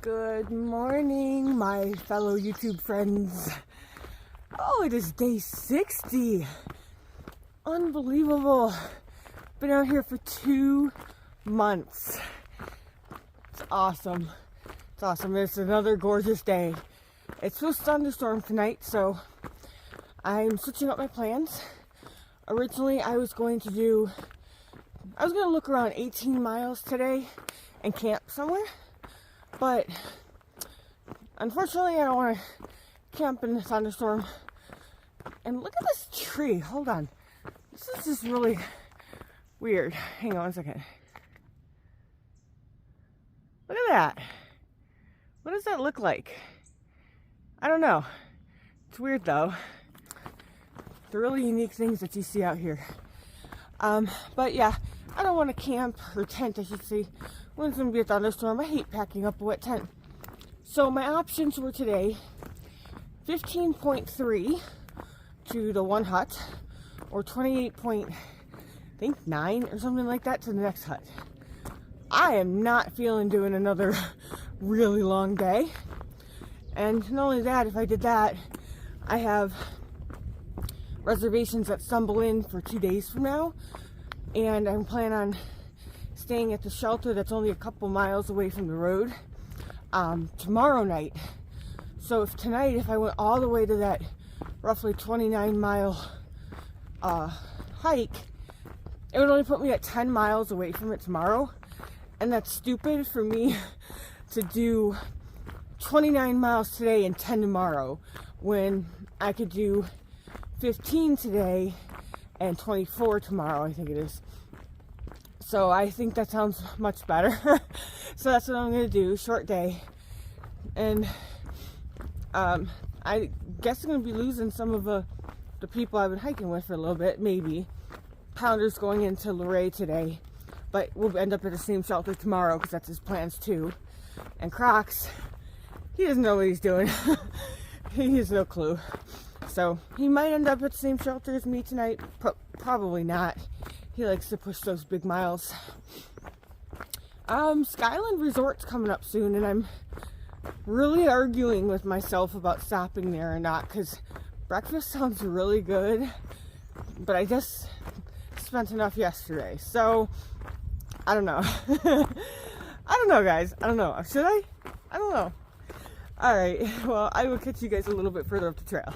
Good morning, my fellow YouTube friends. Oh, it is day 60. Unbelievable. Been out here for 2 months. It's awesome. It's awesome. It's another gorgeous day. It's supposed to thunderstorm tonight, so I'm switching up my plans. Originally, I was going to look around 18 miles today and camp somewhere. But unfortunately, I don't want to camp in the thunderstorm. And look at this tree. Hold on. This is just really weird. Hang on one second. Look at that. What does that look like? I don't know. It's weird though. The really unique things that you see out here. But yeah, I don't want to camp or tent, I should say, when it's going to be a thunderstorm. I hate packing up a wet tent. So my options were today 15.3 to the one hut, or 28.9 or something like that to the next hut. I am not feeling doing another really long day. And not only that, if I did that, I have reservations that Stumble Inn for 2 days from now. And I'm planning on staying at the shelter that's only a couple miles away from the road tomorrow night. So if I went all the way to that roughly 29-mile hike, it would only put me at 10 miles away from it tomorrow. And that's stupid for me to do 29 miles today and 10 tomorrow, when I could do 15 today and 24 tomorrow, I think it is. So I think that sounds much better. So that's what I'm going to do. Short day. And I guess I'm going to be losing some of the people I've been hiking with for a little bit, maybe. Pounder's going into Luray today, but we'll end up at the same shelter tomorrow because that's his plans too. And Crocs, he doesn't know what he's doing. He has no clue. So he might end up at the same shelter as me tonight. Probably not. He likes to push those big miles. Skyline Resort's coming up soon, and I'm really arguing with myself about stopping there or not, because breakfast sounds really good, but I just spent enough yesterday. So I don't know. I don't know, guys. I don't know. Should I? I don't know. All right. Well, I will catch you guys a little bit further up the trail.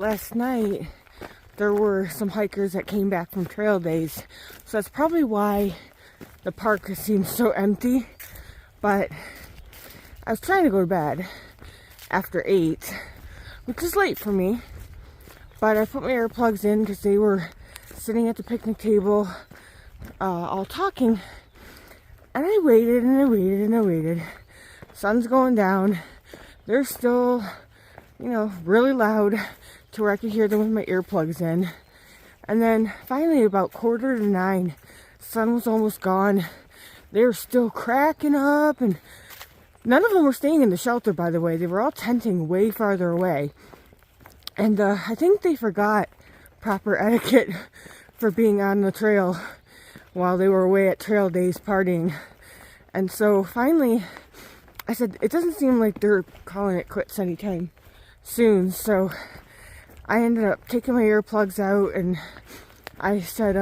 Last night, there were some hikers that came back from trail days, so that's probably why the park seems so empty. But I was trying to go to bed after 8, which is late for me, but I put my earplugs in because they were sitting at the picnic table all talking, and I waited and I waited and I waited. Sun's going down. They're still, really loud to where I could hear them with my earplugs in. And then finally, about 8:45, sun was almost gone. They were still cracking up, and none of them were staying in the shelter, by the way. They were all tenting way farther away. And I think they forgot proper etiquette for being on the trail while they were away at trail days partying. And so finally, I said, it doesn't seem like they're calling it quits anytime soon. So I ended up taking my earplugs out, and I said,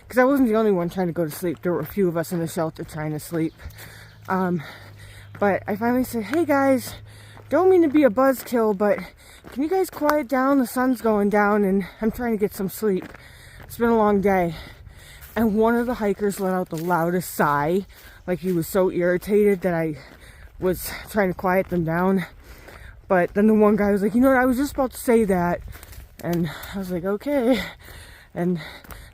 because I wasn't the only one trying to go to sleep. There were a few of us in the shelter trying to sleep. But I finally said, hey guys, don't mean to be a buzzkill, but can you guys quiet down? The sun's going down and I'm trying to get some sleep. It's been a long day. And one of the hikers let out the loudest sigh, like he was so irritated that I was trying to quiet them down. But then the one guy was like, you know what, I was just about to say that. And I was like, okay. And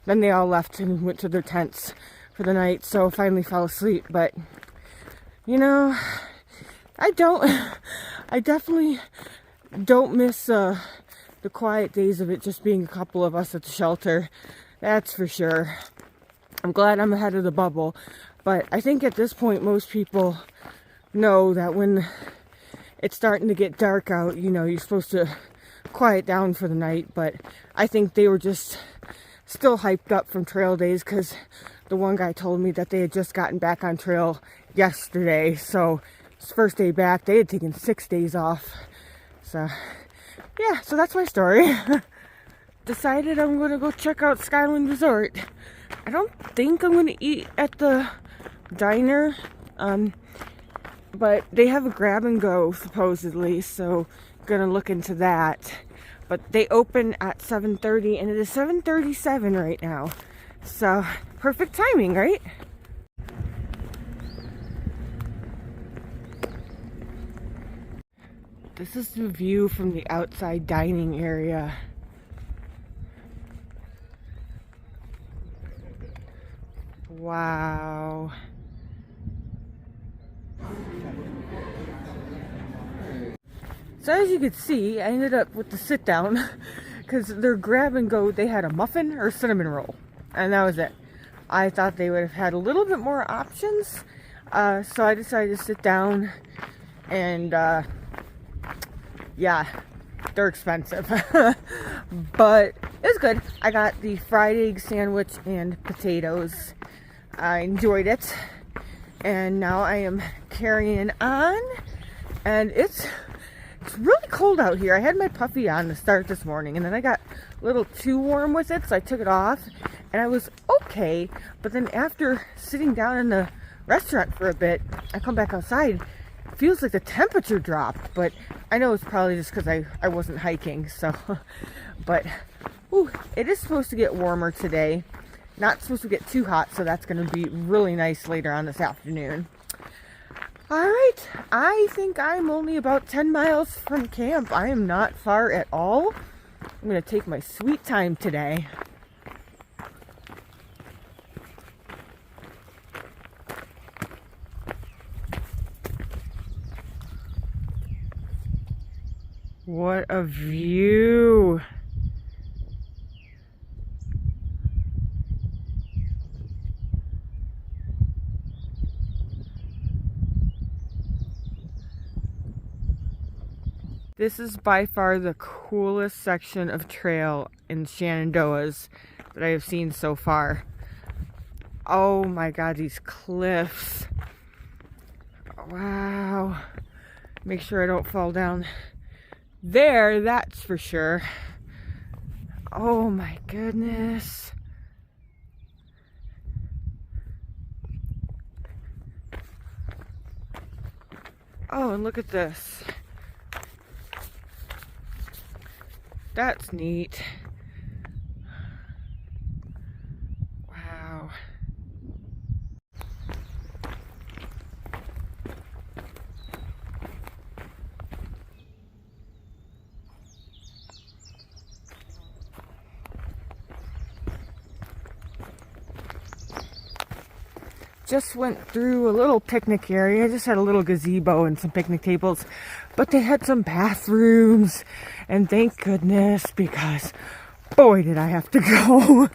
then they all left and went to their tents for the night, so I finally fell asleep. But, I definitely don't miss the quiet days of it just being a couple of us at the shelter. That's for sure. I'm glad I'm ahead of the bubble. But I think at this point, most people know that when it's starting to get dark out, you're supposed to quiet down for the night, but I think they were just still hyped up from trail days, because the one guy told me that they had just gotten back on trail yesterday, so it's first day back. They had taken 6 days off. So yeah, so that's my story. Decided I'm gonna go check out Skyline Resort. I don't think I'm gonna eat at the diner, but they have a grab and go supposedly, so gonna look into that. But they open at 7:30 and it is 7:37 right now, so perfect timing, right? This is the view from the outside dining area. Wow. So as you can see, I ended up with the sit down because their grab and go, they had a muffin or cinnamon roll, and that was it. I thought they would have had a little bit more options, so I decided to sit down, and yeah, they're expensive, but it's good. I got the fried egg sandwich and potatoes. I enjoyed it, and now I am carrying on, and it's really cold out here. I had my puffy on to start this morning, and then I got a little too warm with it, so I took it off, and I was okay. But then after sitting down in the restaurant for a bit, I come back outside. It feels like the temperature dropped, but I know it's probably just because I wasn't hiking. So, but ooh, it is supposed to get warmer today. Not supposed to get too hot, so that's going to be really nice later on this afternoon. Alright, I think I'm only about 10 miles from camp. I am not far at all. I'm going to take my sweet time today. What a view! This is by far the coolest section of trail in Shenandoah's that I have seen so far. Oh my god, these cliffs. Wow. Make sure I don't fall down there, that's for sure. Oh my goodness. Oh, and look at this. That's neat. Wow. Just went through a little picnic area. Just had a little gazebo and some picnic tables, but they had some bathrooms, and thank goodness, because boy did I have to go.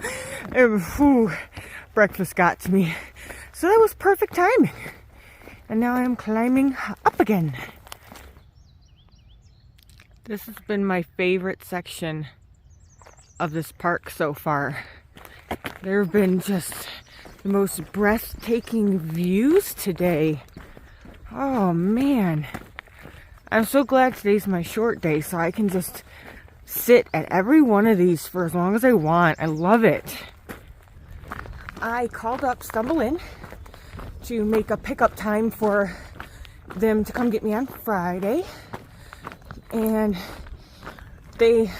Whew, breakfast got to me, so that was perfect timing. And now I'm climbing up again. This has been my favorite section of this park so far. There have been just the most breathtaking views today. Oh man, I'm so glad today's my short day, so I can just sit at every one of these for as long as I want. I love it. I called up Stumble Inn to make a pickup time for them to come get me on Friday, and they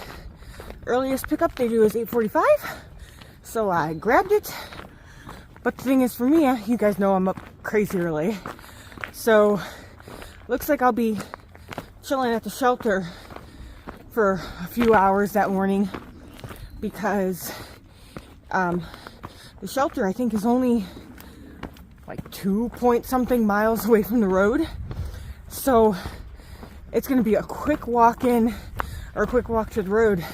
earliest pickup they do is 8:45, so I grabbed it. But the thing is, for me, you guys know I'm up crazy early, so looks like I'll be chilling at the shelter for a few hours that morning, because the shelter I think is only like 2 point something miles away from the road, so it's gonna be a quick walk in or a quick walk to the road,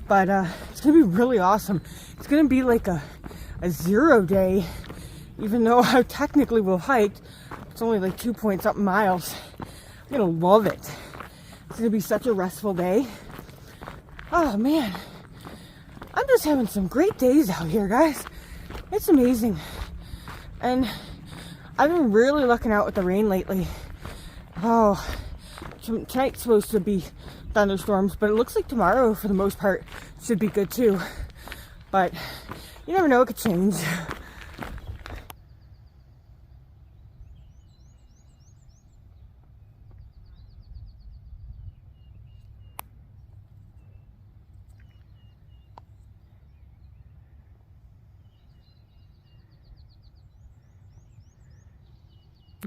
but it's gonna be really awesome. It's gonna be like a 0 day, even though I technically will hike. It's only like 2 point something miles. I'm gonna love it. It's gonna be such a restful day. Oh man, I'm just having some great days out here, guys. It's amazing. And I've been really looking out with the rain lately. Oh, tonight's supposed to be thunderstorms, but it looks like tomorrow, for the most part, should be good too. But you never know, it could change.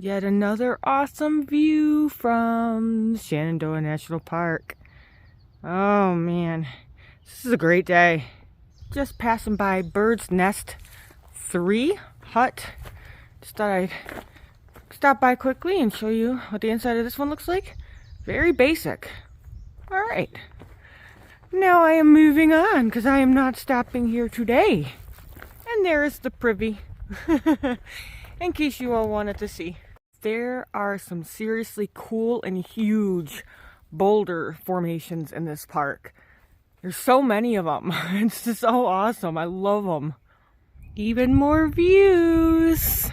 Yet another awesome view from Shenandoah National Park. Oh man, this is a great day. Just passing by Bird's Nest 3 hut. Just thought I'd stop by quickly and show you what the inside of this one looks like. Very basic. Alright. Now I am moving on because I am not stopping here today. And there is the Privy. In case you all wanted to see. There are some seriously cool and huge boulder formations in this park. There's so many of them. It's just so awesome. I love them. Even more views.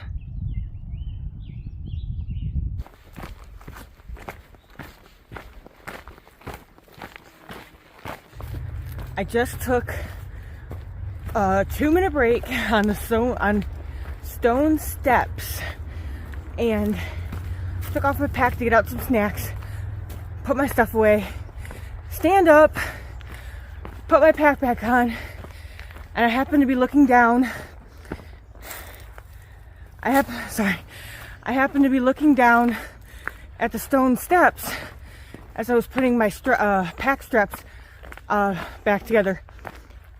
I just took a 2-minute break on stone steps and took off my pack to get out some snacks, put my stuff away, stand up, put my pack back on, and I happened to be looking down. I happened to be looking down at the stone steps as I was putting my pack straps back together.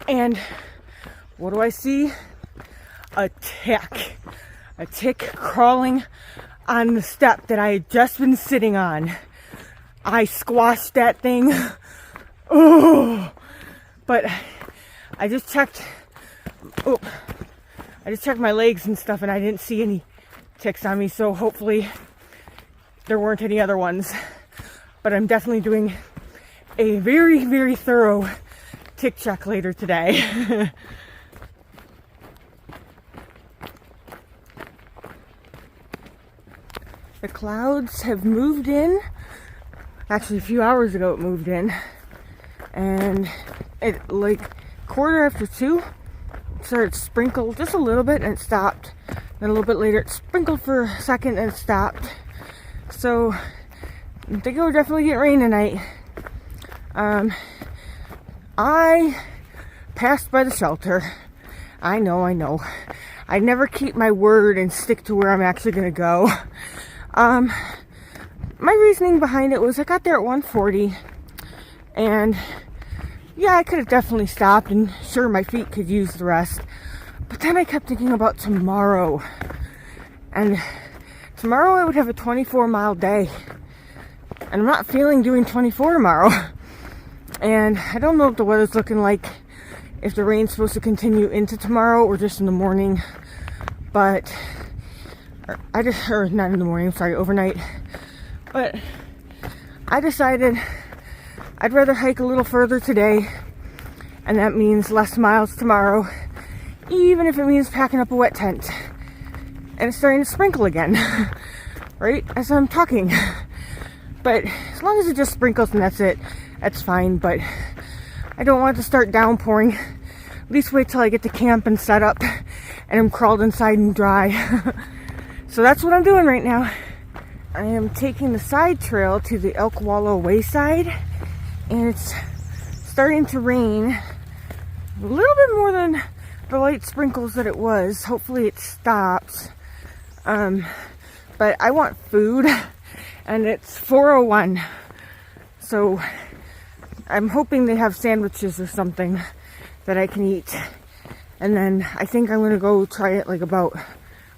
And what do I see? A tick crawling on the step that I had just been sitting on. I squashed that thing. Oh, but I just checked my legs and stuff, and I didn't see any ticks on me, so hopefully there weren't any other ones. But I'm definitely doing a very, very thorough tick check later today. The clouds have moved in. Actually, a few hours ago it moved in. And it, like, 2:15, started to sprinkle just a little bit and it stopped. Then a little bit later it sprinkled for a second and it stopped. So I think it will definitely get rain tonight. I passed by the shelter. I know. I never keep my word and stick to where I'm actually gonna go. My reasoning behind it was I got there at 1:40, and yeah, I could have definitely stopped, and sure, my feet could use the rest. But then I kept thinking about tomorrow, and tomorrow I would have a 24-mile day, and I'm not feeling doing 24 tomorrow. And I don't know what the weather's looking like, if the rain's supposed to continue into tomorrow or just in the morning, but not in the morning, sorry, overnight. But I decided I'd rather hike a little further today, and that means less miles tomorrow, even if it means packing up a wet tent. And it's starting to sprinkle again, right, as I'm talking. But as long as it just sprinkles and that's it, that's fine. But I don't want it to start downpouring. At least wait till I get to camp and set up and I'm crawled inside and dry. So that's what I'm doing right now. I am taking the side trail to the Elk Wallow Wayside, and it's starting to rain a little bit more than the light sprinkles that it was. Hopefully it stops. But I want food, and it's 4:01, so I'm hoping they have sandwiches or something that I can eat. And then I think I'm gonna go try it like about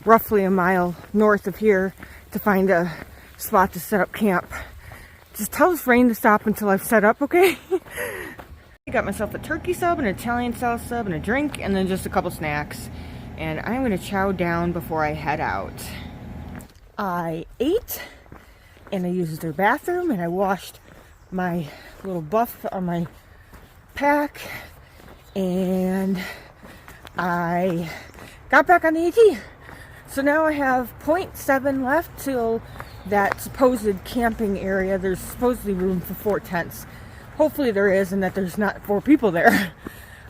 roughly a mile north of here to find a spot to set up camp. Just tell this rain to stop until I've set up, okay? I got myself a turkey sub, an Italian style sub, and a drink, and then just a couple snacks. And I'm gonna chow down before I head out. I ate, and I used their bathroom, and I washed my little buff on my pack, and I got back on the AT. So now I have 0.7 left till that supposed camping area. There's supposedly room for 4 tents. Hopefully there is, and that there's not 4 people there.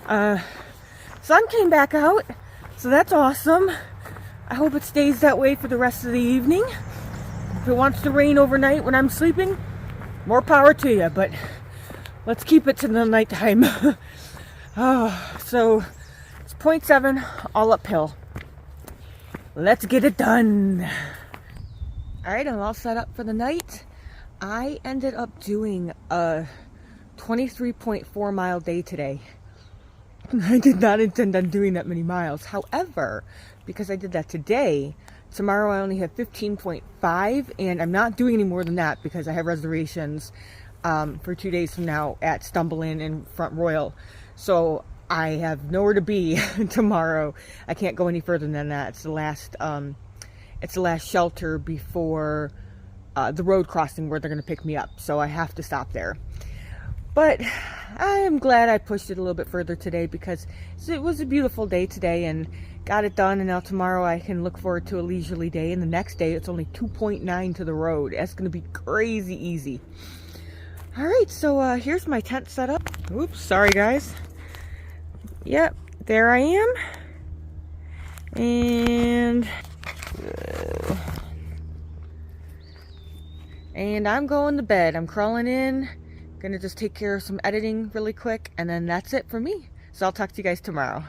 Sun came back out, so that's awesome. I hope it stays that way for the rest of the evening. If it wants to rain overnight when I'm sleeping, more power to you, but let's keep it to the nighttime. So it's 0.7, all uphill. Let's get it done. Alright, I'm all set up for the night. I ended up doing a 23.4 mile day today. I did not intend on doing that many miles. However, because I did that today, tomorrow I only have 15.5, and I'm not doing any more than that because I have reservations for 2 days from now at Stumble Inn and Front Royal. So I have nowhere to be tomorrow. I can't go any further than that. It's the last shelter before the road crossing where they're going to pick me up. So I have to stop there. But I am glad I pushed it a little bit further today because it was a beautiful day today and got it done. And now tomorrow I can look forward to a leisurely day. And the next day it's only 2.9 to the road. That's going to be crazy easy. All right, so here's my tent set up. Oops, sorry guys. Yep, there I am. And I'm going to bed. I'm crawling in. Gonna just take care of some editing really quick, and then that's it for me. So I'll talk to you guys tomorrow.